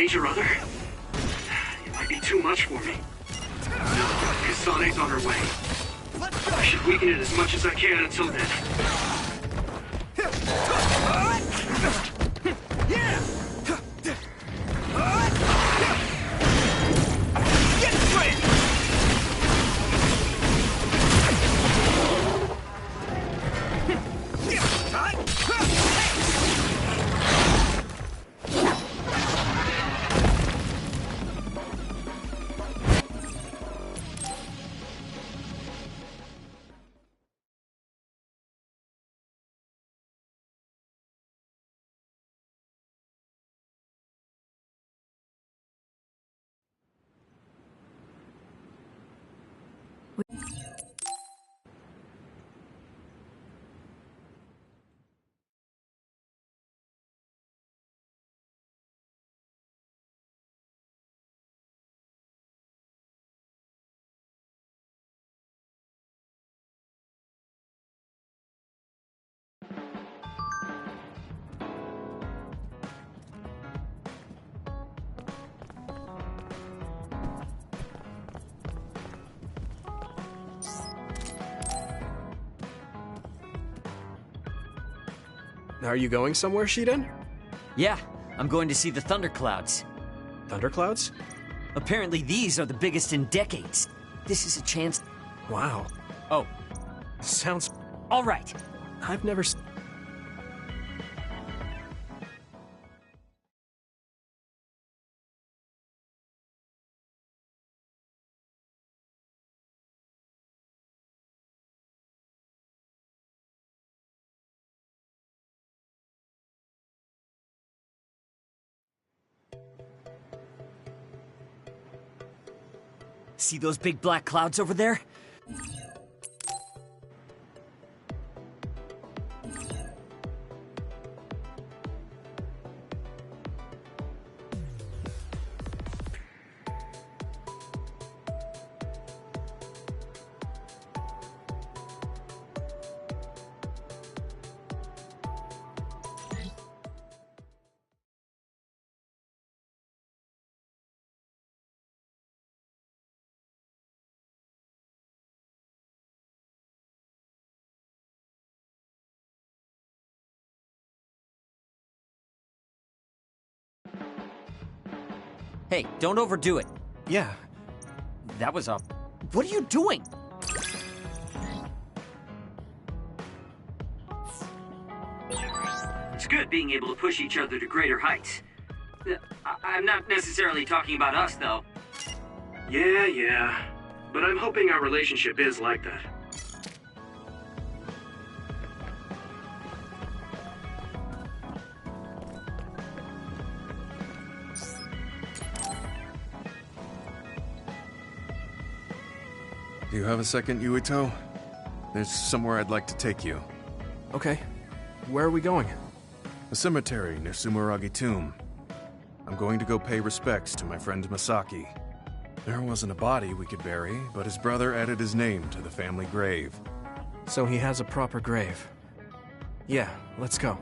major other? It might be too much for me. No, Kasane's on her way. I should weaken it as much as I can until then. Are you going somewhere, Shiden? Yeah, I'm going to see the thunderclouds. Thunderclouds? Apparently these are the biggest in decades. This is a chance... Wow. Oh. Sounds... All right. I've never... See those big black clouds over there? Hey, don't overdo it. Yeah. That was a... What are you doing? It's good being able to push each other to greater heights. I'm not necessarily talking about us, though. Yeah. But I'm hoping our relationship is like that. Do you have a second, Yuito? There's somewhere I'd like to take you. Okay. Where are we going? A cemetery near Sumeragi Tomb. I'm going to go pay respects to my friend Masaki. There wasn't a body we could bury, but his brother added his name to the family grave. So he has a proper grave. Yeah, let's go.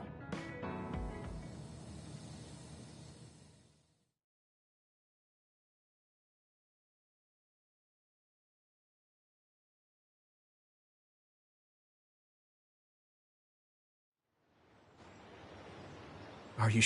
Are you...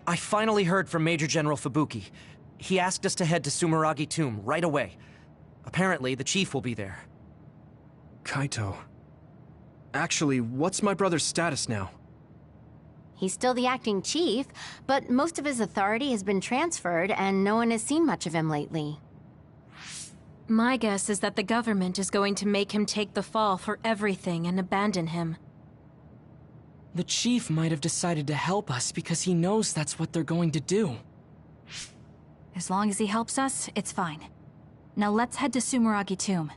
I finally heard from Major General Fubuki. He asked us to head to Sumeragi Tomb right away. Apparently, the chief will be there. Kaito. Actually, what's my brother's status now? He's still the acting chief, but most of his authority has been transferred and no one has seen much of him lately. My guess is that the government is going to make him take the fall for everything and abandon him. The chief might have decided to help us because he knows that's what they're going to do. As long as he helps us, it's fine. Now let's head to Sumeragi Tomb.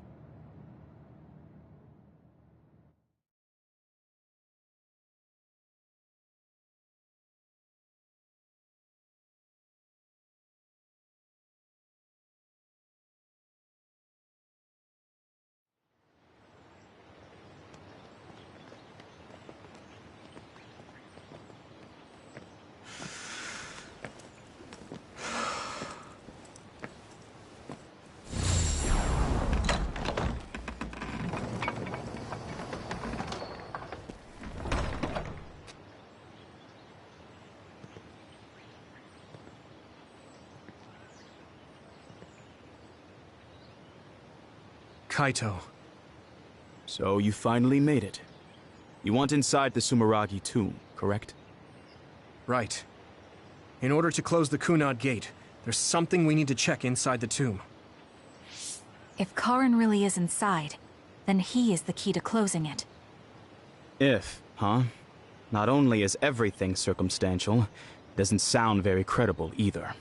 Kaito. So you finally made it. You want inside the Sumeragi Tomb, correct? Right. In order to close the Kunad Gate, there's something we need to check inside the tomb. If Karin really is inside, then he is the key to closing it. If, huh? Not only is everything circumstantial, it doesn't sound very credible either.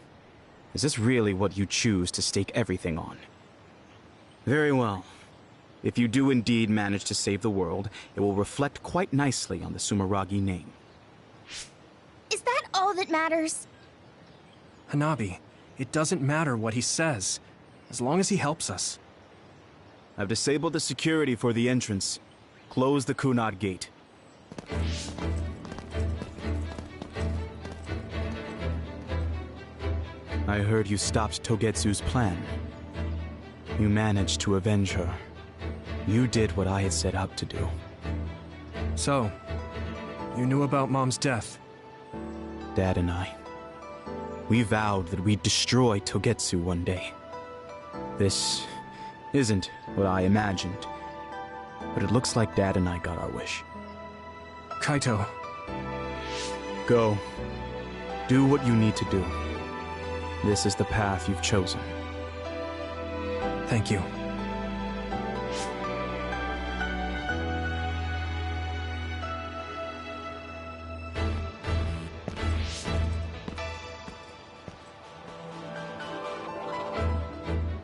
Is this really what you choose to stake everything on? Very well. If you do indeed manage to save the world, it will reflect quite nicely on the Sumeragi name. Is that all that matters? Hanabi, it doesn't matter what he says, as long as he helps us. I've disabled the security for the entrance. Close the Kunad Gate. I heard you stopped Togetsu's plan. You managed to avenge her. You did what I had set out to do. So, you knew about Mom's death? Dad and I. We vowed that we'd destroy Togetsu one day. This isn't what I imagined, but it looks like Dad and I got our wish. Kaito. Go. Do what you need to do. This is the path you've chosen. Thank you.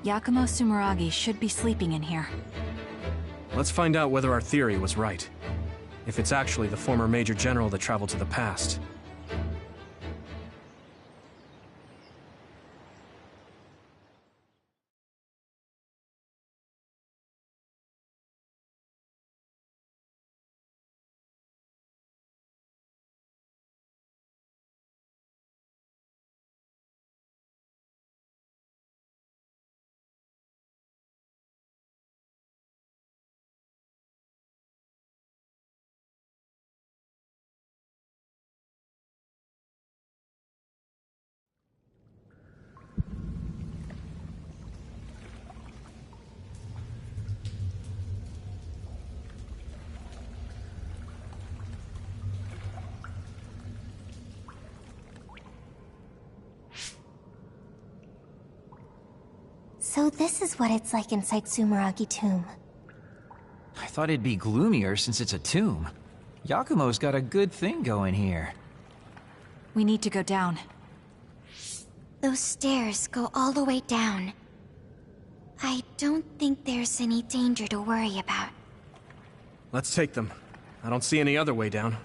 Yakumo Sumeragi should be sleeping in here. Let's find out whether our theory was right. If it's actually the former Major General that traveled to the past. So this is what it's like inside Sumeragi Tomb. I thought it'd be gloomier since it's a tomb. Yakumo's got a good thing going here. We need to go down. Those stairs go all the way down. I don't think there's any danger to worry about. Let's take them. I don't see any other way down.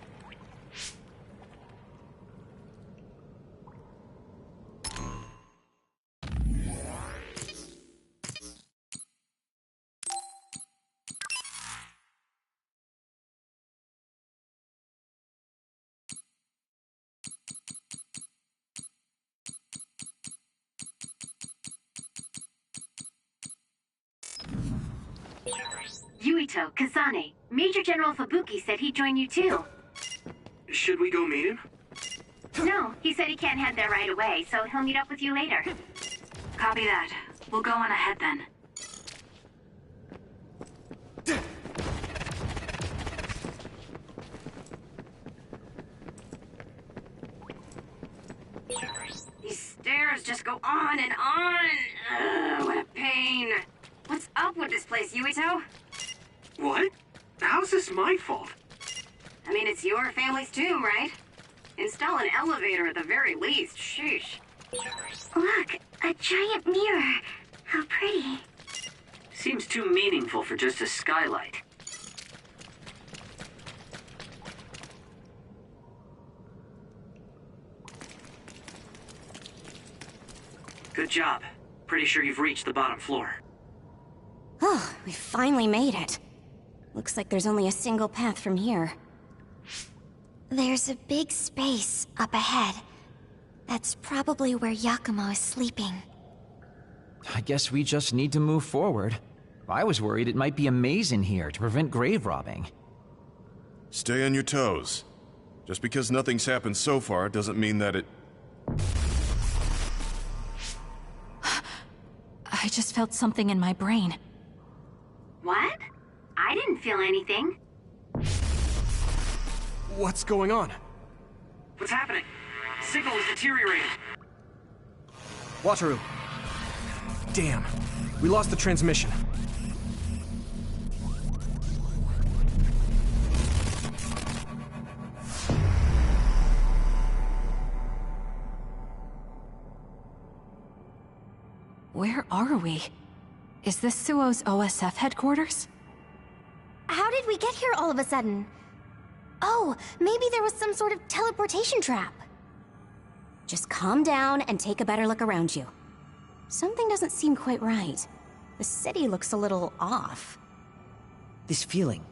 Yuito, Kasane, Major General Fubuki said he'd join you too. Should we go meet him? No, he said he can't head there right away, so he'll meet up with you later. Copy that. We'll go on ahead then. These stairs just go on and on. Ugh, what a pain. What's up with this place, Yuito? What? How's this my fault? I mean, it's your family's tomb, right? Install an elevator at the very least. Sheesh. Look, a giant mirror. How pretty. Seems too meaningful for just a skylight. Good job. Pretty sure you've reached the bottom floor. Oh, we finally made it. Looks like there's only a single path from here. There's a big space up ahead. That's probably where Yakumo is sleeping. I guess we just need to move forward. I was worried it might be a maze in here to prevent grave robbing. Stay on your toes. Just because nothing's happened so far doesn't mean that it... I just felt something in my brain. What? I didn't feel anything. What's going on? What's happening? Signal is deteriorating. Wataru. Damn. We lost the transmission. Where are we? Is this Suo's OSF headquarters? How did we get here all of a sudden? Oh, maybe there was some sort of teleportation trap. Just calm down and take a better look around you. Something doesn't seem quite right. The city looks a little off. This feeling.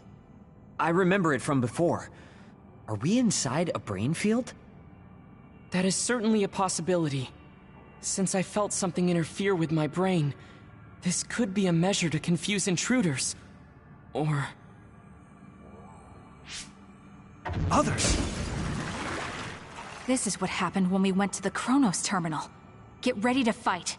I remember it from before. Are we inside a brain field? That is certainly a possibility. Since I felt something interfere with my brain, this could be a measure to confuse intruders. Or... others! This is what happened when we went to the Chronos terminal. Get ready to fight.